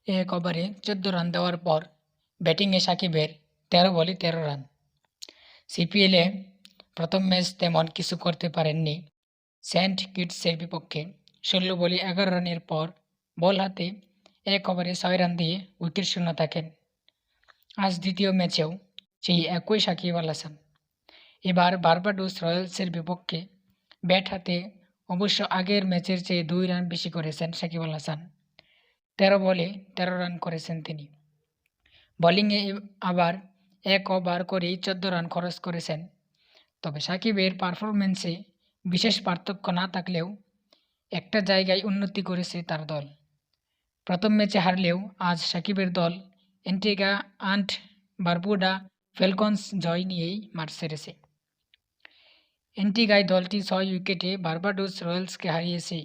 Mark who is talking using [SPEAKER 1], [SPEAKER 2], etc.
[SPEAKER 1] এক ওভারে ১৪ রান দেওয়ার পর ব্যাটিংয়ে সাকিবের ১৩ বলে ১৩ রান। সিপিএলে প্রথম ম্যাচ তেমন কিছু করতে পারেননি সেন্ট কিটসের বিপক্ষে। ১৬ বলে ১১ রানের পর বল হাতে এক ওভারে ৬ রান দিয়ে উইকেট শূন্য থাকেন। আজ দ্বিতীয় ম্যাচেও সেই একই সাকিব আল হাসান। এবার বার্বাডোস রয়্যালসের বিপক্ষে ব্যাট হাতে অবশ্য আগের ম্যাচের চেয়ে ২ রান বেশি করেছেন সাকিব আল হাসান। ১৩ বলে ১৩ রান করেছেন তিনি। বোলিংয়ে আবার এক ওভার করেই ১৪ রান খরচ করেছেন। তবে সাকিবের পারফরম্যান্সে বিশেষ পার্থক্য না থাকলেও একটা জায়গায় উন্নতি করেছে তার দল। প্রথম ম্যাচে হারলেও আজ সাকিবের দল অ্যান্টিগা অ্যান্ড বারবুডা ফ্যালকনস জয় নিয়েই মাঠ ছেড়েছে। অ্যান্টিগায় দলটি ৬ উইকেটে বার্বাডোস রয়্যালসকে হারিয়েছে।